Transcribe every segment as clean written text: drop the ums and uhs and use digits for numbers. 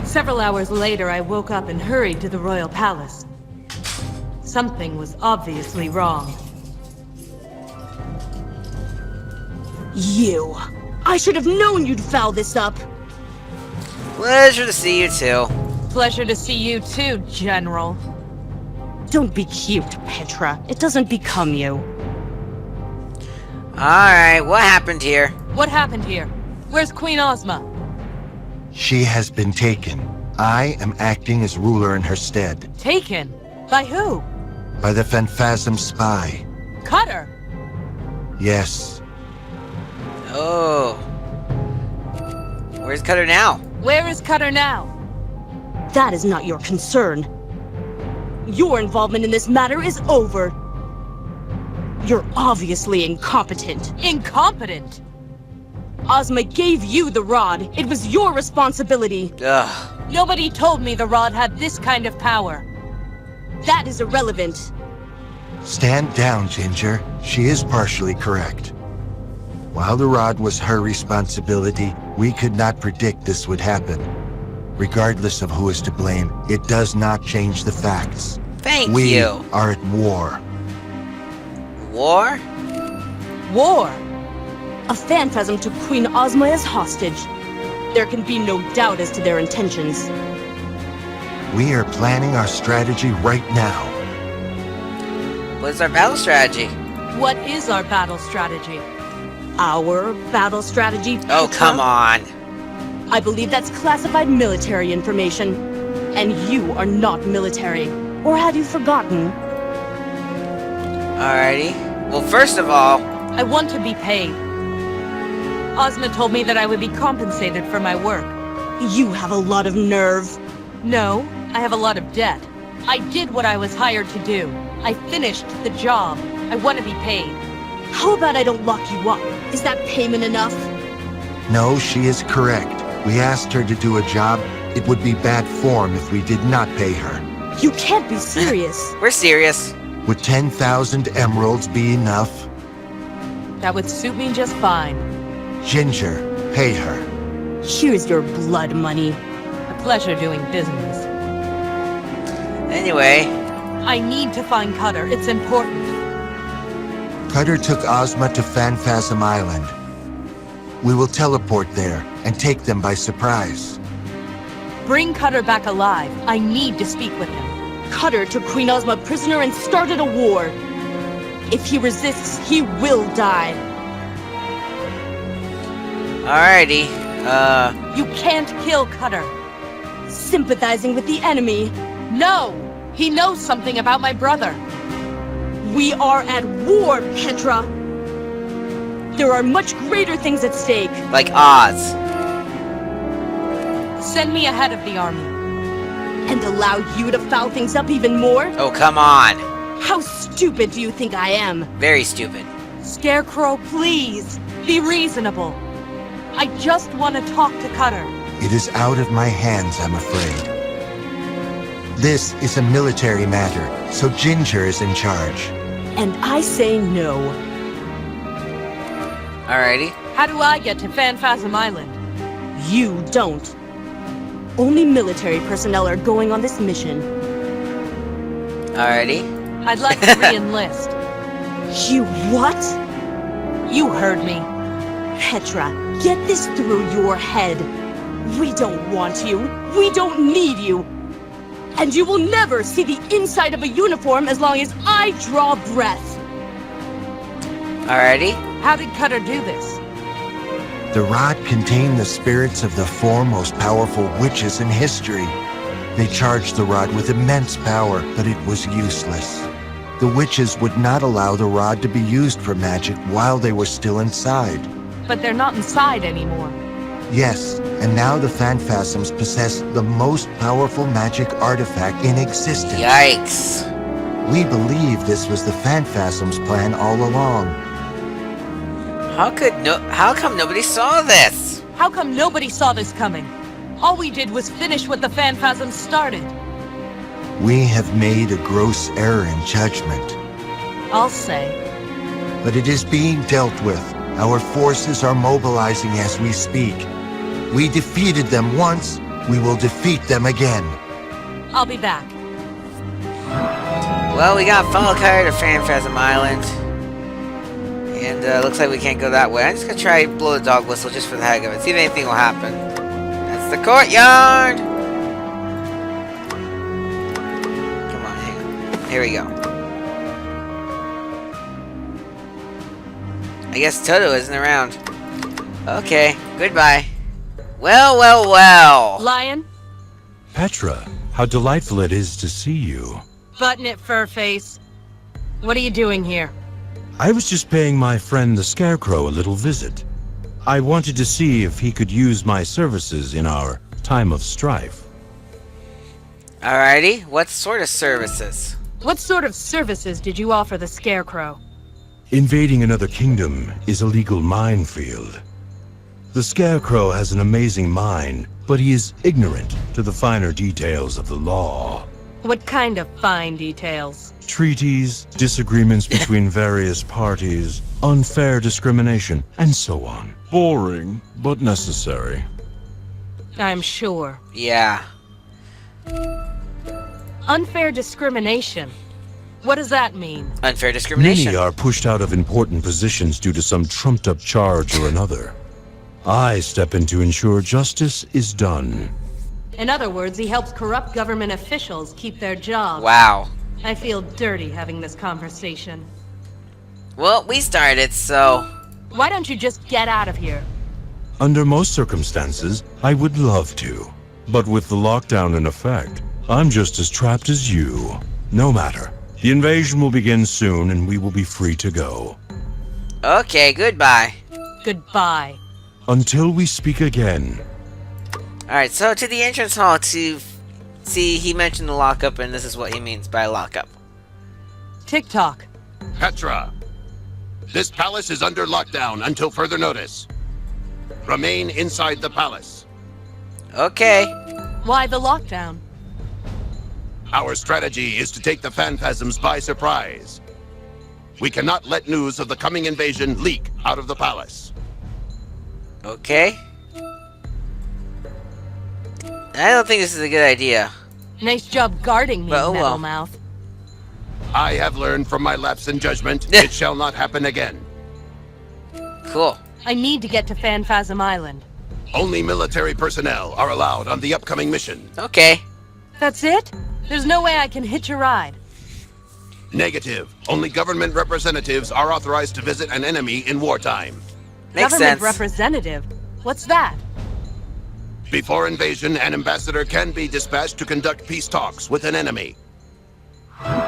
Several hours later, I woke up and hurried to the royal palace. Something was obviously wrong. You! I should have known you'd foul this up! Pleasure to see you too. Pleasure to see you too, General. Don't be cute, Petra. It doesn't become you. Alright, what happened here? What happened here? Where's Queen Ozma? She has been taken. I am acting as ruler in her stead. Taken? By who? By the Phanphasm spy. Cutter! Oh. Yes. Where's Cutter now? Where is Cutter now? That is not your concern. Your involvement in this matter is over. You're obviously incompetent. Incompetent? Ozma gave you the rod. It was your responsibility. Ugh. Nobody told me the rod had this kind of power. That is irrelevant. Stand down, Ginger. She is partially correct. While the rod was her responsibility, we could not predict this would happen. Regardless of who is to blame, it does not change the facts. Thank We you. are at war. War? War? A Phanphasm took Queen Ozma as hostage. There can be no doubt as to their intentions. We are planning our strategy right now. What's our battle strategy? What is our battle strategy? Our battle strategy, Oh, Petra? come on. I believe that's classified military information. And you are not military. Or have you forgotten? Alrighty. Well, first of all, I want to be paid. Ozma told me that I would be compensated for my work. You have a lot of nerve. No, I have a lot of debt. I did what I was hired to do. I finished the job. I want to be paid. How about I don't lock you up? Is that payment enough? No, she is correct. We asked her to do a job. It would be bad form if we did not pay her. You can't be serious. we're serious. Would 10,000 emeralds be enough? That would suit me just fine. Ginger, pay her. Here's your blood money. A pleasure doing business. Anyway, I need to find Cutter. It's important. Cutter took Ozma to Phanphasm Island. We will teleport there and take them by surprise. Bring Cutter back alive. I need to speak with him. Cutter took Queen Ozma prisoner and started a war. If he resists, he will die. alrighty. You can't kill Cutter. Sympathizing with the enemy. No! He knows something about my brother. We are at war, Petra. There are much greater things at stake. Like Oz. Send me ahead of the army. And allow you to foul things up even more? Oh, come on. How stupid do you think I am? Very stupid. Scarecrow, please. Be reasonable. I just want to talk to Cutter. It is out of my hands, I'm afraid. This is a military matter, so Ginger is in charge. And I say no. Alrighty. How do I get to Phanphasm Island? You don't. Only military personnel are going on this mission. Alrighty. I'd like to re-enlist. You what? You heard me. Petra, get this through your head. We don't want you. We don't need you. And you will never see the inside of a uniform as long as I draw breath. Alrighty. How did Cutter do this? The rod contained the spirits of the four most powerful witches in history. They charged the rod with immense power, but it was useless. The witches would not allow the rod to be used for magic while they were still inside. But they're not inside anymore. Yes, and now the Phanphasms possess the most powerful magic artifact in existence. Yikes. We believe this was the Phanphasms' plan all along. How come nobody saw this? How come nobody saw this coming? All we did was finish what the Phanphasms started. We have made a gross error in judgment, I'll say. but it is being dealt with. Our forces are mobilizing as we speak. We defeated them once, We will defeat them again. I'll be back. Well, we got Funnel Card to Phanphasm Island. And looks like we can't go that way. I'm just gonna try to blow the dog whistle just for the heck of it. See if anything will happen. That's the courtyard! Come on, hang on. Here we go. I guess Toto isn't around. Okay, goodbye. Well, well, well. Lion? Petra, how delightful it is to see you. Button it, Furface. What are you doing here? I was just paying my friend the Scarecrow a little visit. I wanted to see if he could use my services in our time of strife. Alrighty, what sort of services? What sort of services did you offer the Scarecrow? Invading another kingdom is a legal minefield. The Scarecrow has an amazing mind, but he is ignorant to the finer details of the law. What kind of fine details? Treaties, disagreements between various parties, unfair discrimination, and so on. Boring, but necessary. I'm sure. Yeah. Unfair discrimination. What does that mean? Unfair discrimination. Many are pushed out of important positions due to some trumped-up charge or another. I step in to ensure justice is done. In other words, he helps corrupt government officials keep their jobs. Wow. I feel dirty having this conversation. Well, we started, so... Why don't you just get out of here? Under most circumstances, I would love to. But with the lockdown in effect, I'm just as trapped as you. No matter. The invasion will begin soon, and we will be free to go. Okay, goodbye. Goodbye. Until we speak again. Alright, so to the entrance hall to... See, he mentioned the lockup, and this is what he means by lockup. TikTok. Petra, this palace is under lockdown until further notice. Remain inside the palace. Okay. Why the lockdown? Our strategy is to take the Phanphasms by surprise. We cannot let news of the coming invasion leak out of the palace. Okay. I don't think this is a good idea. Nice job guarding me, Well, well. Metalmouth. I have learned from my lapse in judgment, it shall not happen again. Cool. I need to get to Phanphasm Island. Only military personnel are allowed on the upcoming mission. Okay. That's it? There's no way I can hitch a ride. Negative. Only government representatives are authorized to visit an enemy in wartime. Makes Government sense. representative? What's that? Before invasion, an ambassador can be dispatched to conduct peace talks with an enemy.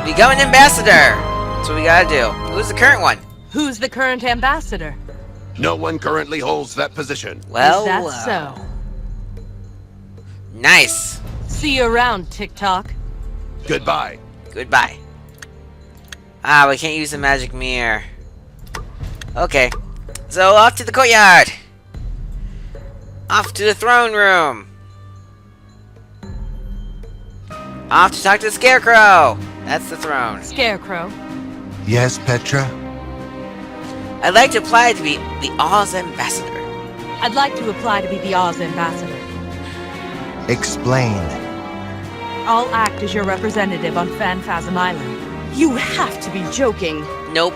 Become an ambassador! That's what we gotta do. Who's the current one? Who's the current ambassador? No one currently holds that position. Well, Is that well. so? Nice. See you around, TikTok. Goodbye. Goodbye. Ah, we can't use the magic mirror. Okay. So, off to the courtyard! Off to the throne room! Off to talk to the Scarecrow! That's the throne. Scarecrow. Yes, Petra? I'd like to apply to be the Oz ambassador. I'd like to apply to be the Oz ambassador. Explain. I'll act as your representative on Phanphasm Island. You have to be joking. Nope.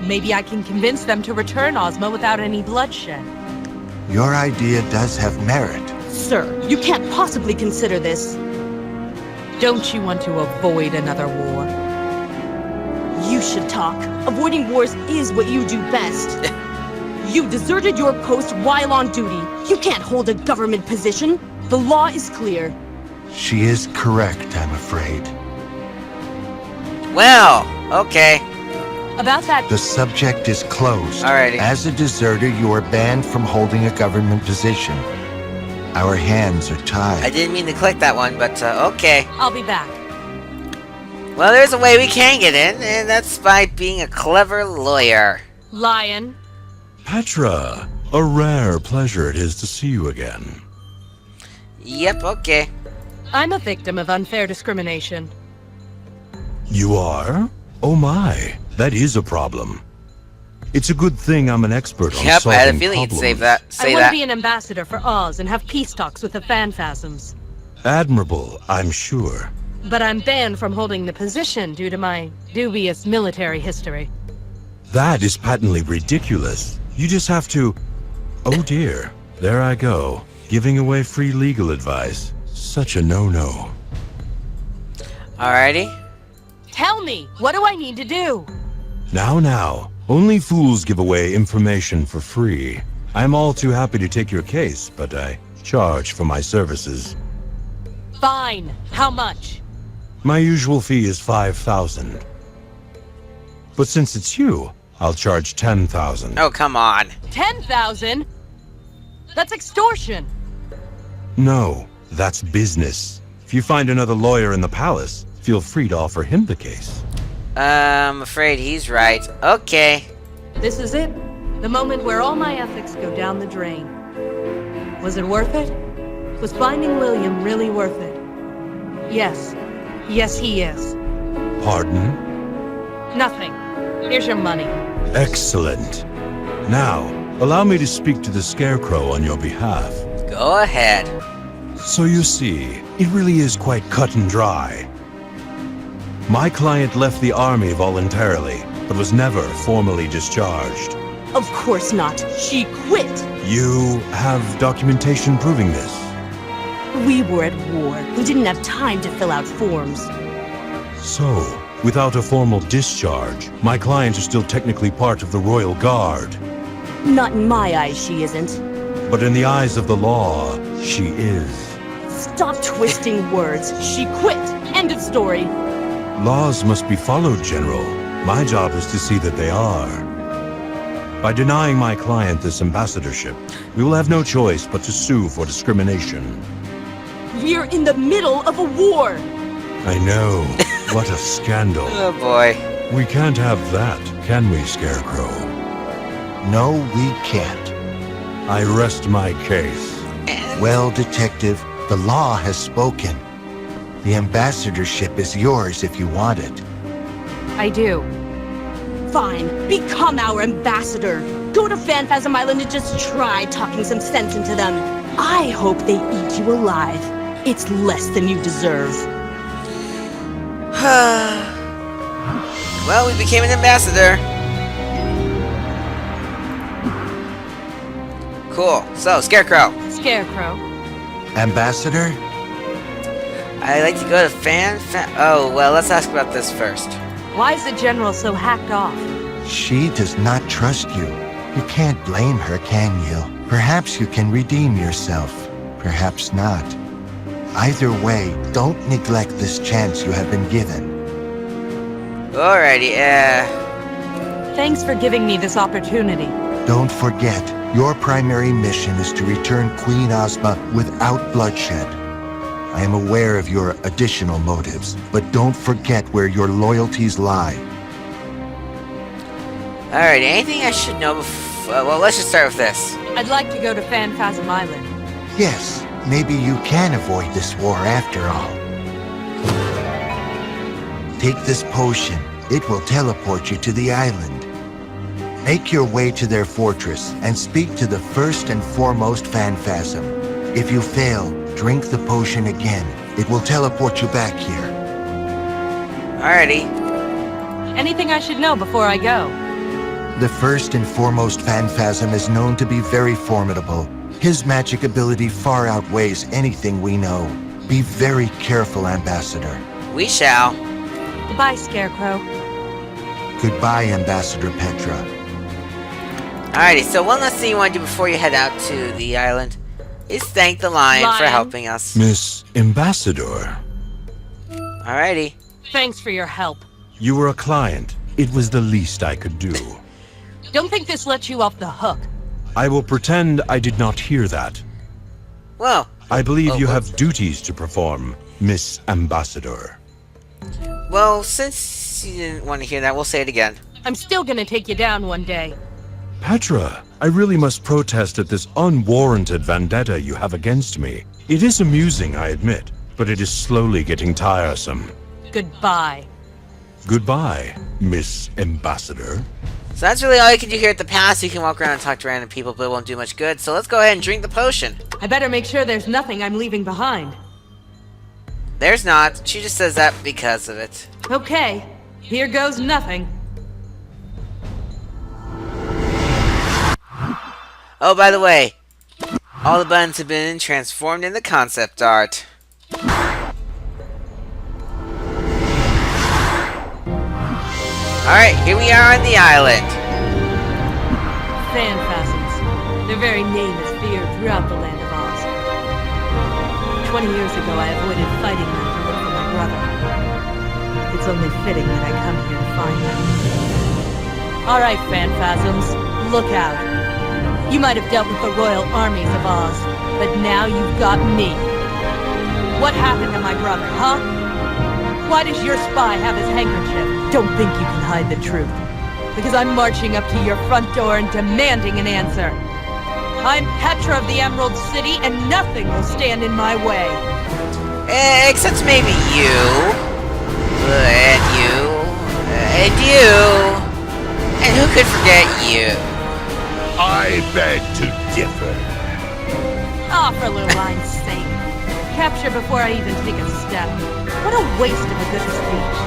Maybe I can convince them to return Ozma without any bloodshed. Your idea does have merit. Sir, you can't possibly consider this. Don't you want to avoid another war? You should talk. Avoiding wars is what you do best. You deserted your post while on duty. You can't hold a government position. The law is clear. She is correct, I'm afraid. Well, okay. About that, The subject is closed. Alrighty. As a deserter, you are banned from holding a government position. Our hands are I tied. didn't mean to click that one, but okay. I'll be back. Well, there's a way we can get in, and that's by being a clever lawyer. Lion. Petra, a rare pleasure it is to see you again. Yep, okay. I'm a victim of unfair discrimination. You are? Oh my, that is a problem. It's a good thing I'm an expert on Yep, I solving had a feeling you'd problems. say that. I want to be an ambassador for Oz and have peace talks with the Phanphasms. Admirable, I'm sure. But I'm banned from holding the position due to my dubious military history. That is patently ridiculous. You just have to... Oh dear, there I go. Giving away free legal advice. Such a no-no. Alrighty. Tell me, what do I need to do? Now. Only fools give away information for free. I'm all too happy to take your case, but I charge for my services. Fine. How much? My usual fee is 5,000. But since it's you, I'll charge 10,000. Oh, come on. 10,000? That's extortion. No, that's business. If you find another lawyer in the palace, feel free to offer him the case. I'm afraid he's right. Okay. This is it. The moment where all my ethics go down the drain. Was it worth it? Was finding William really worth it? Yes. Yes, he is. Pardon? Nothing. Here's your money. Excellent. Now, allow me to speak to the Scarecrow on your behalf. Go ahead. So you see, it really is quite cut and dry. My client left the army voluntarily, but was never formally discharged. Of course not. She quit. You have documentation proving this? We were at war. We didn't have time to fill out forms. So, without a formal discharge, my client is still technically part of the Royal Guard. Not in my eyes, she isn't. But in the eyes of the law, she is. Stop twisting words. She quit. End of story. Laws must be followed, General. My job is to see that they are. By denying my client this ambassadorship, we will have no choice but to sue for discrimination. We're in the middle of a war. I know. What a scandal. Oh boy. We can't have that, can we, Scarecrow? No, we can't. I rest my case. Well, Detective, the law has spoken. The ambassadorship is yours if you want it. I do. Fine. Become our ambassador. Go to Phanphasm Island and just try talking some sense into them. I hope they eat you alive. It's less than you deserve. Well, we became an ambassador. Cool. So, Scarecrow. Scarecrow. Ambassador? I'd like to go to Oh, well, let's ask about this first. Why is the general so hacked off? She does not trust you. You can't blame her, can you? Perhaps you can redeem yourself. Perhaps not. Either way, don't neglect this chance you have been given. Alrighty, Thanks for giving me this opportunity. Don't forget, your primary mission is to return Queen Ozma without bloodshed. I am aware of your additional motives, but don't forget where your loyalties lie. Alright, anything I should know before... well, let's just start with this. I'd like to go to Phanphasm Island. Yes, maybe you can avoid this war after all. Take this potion. It will teleport you to the island. Make your way to their fortress and speak to the first and foremost Phanphasm. If you fail, drink the potion again. It will teleport you back here. Alrighty. Anything I should know before I go? The first and foremost Phanphasm is known to be very formidable. His magic ability far outweighs anything we know. Be very careful, Ambassador. We shall. Goodbye, Scarecrow. Goodbye, Ambassador Petra. Alrighty, so one last thing you want to do before you head out to the island is thank the lion for Lion. helping us. Miss Ambassador, Alrighty. Thanks for your help. you were a client. It was the least I could do. Don't think this lets you off the hook. I will pretend I did not hear that. Well, I believe Oh, you whoops. have duties to perform, Miss Ambassador. well, since you didn't want to hear that, we'll say it again. I'm still gonna take you down one day. Petra, I really must protest at this unwarranted vendetta you have against me. It is amusing, I admit, but it is slowly getting tiresome. Goodbye. Goodbye, Miss Ambassador. So that's really all you can do here at the palace. You can walk around and talk to random people, but it won't do much good. So let's go ahead and drink the potion. I better make sure there's nothing I'm leaving behind. There's not. She just says that because of it. Okay, here goes nothing. Oh, by the way, all the buttons have been transformed into concept art. Alright, here we are on the island. Phanphasms. Their very name is feared throughout the land of Oz. 20 years ago, I avoided fighting them to look for my brother. It's only fitting that I come here to find them. Alright, Phanphasms, look out. You might have dealt with the royal armies of Oz, but now you've got me. What happened to my brother, huh? Why does your spy have his handkerchief? Don't think you can hide the truth. Because I'm marching up to your front door and demanding an answer. I'm Petra of the Emerald City, and nothing will stand in my way. Except maybe you. And you. And you. And who could forget you? I beg to differ. Ah, for Lurline's sake. Capture before I even take a step. What a waste of a good speech.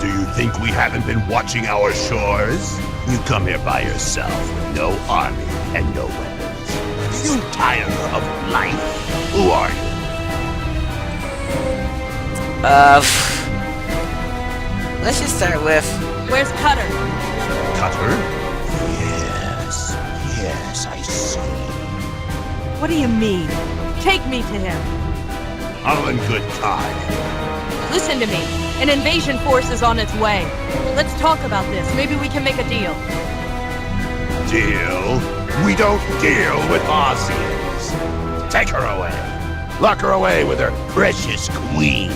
Do you think we haven't been watching our shores? You come here by yourself with no army and no weapons. Do you tire of life? Who are you? Let's just start with... Where's Cutter? Cutter? Yes, I see. What do you mean? Take me to him. All in good time. Listen to me. An invasion force is on its way. Let's talk about this. Maybe we can make a deal. Deal? We don't deal with Ozians. Take her away. Lock her away with her precious queen.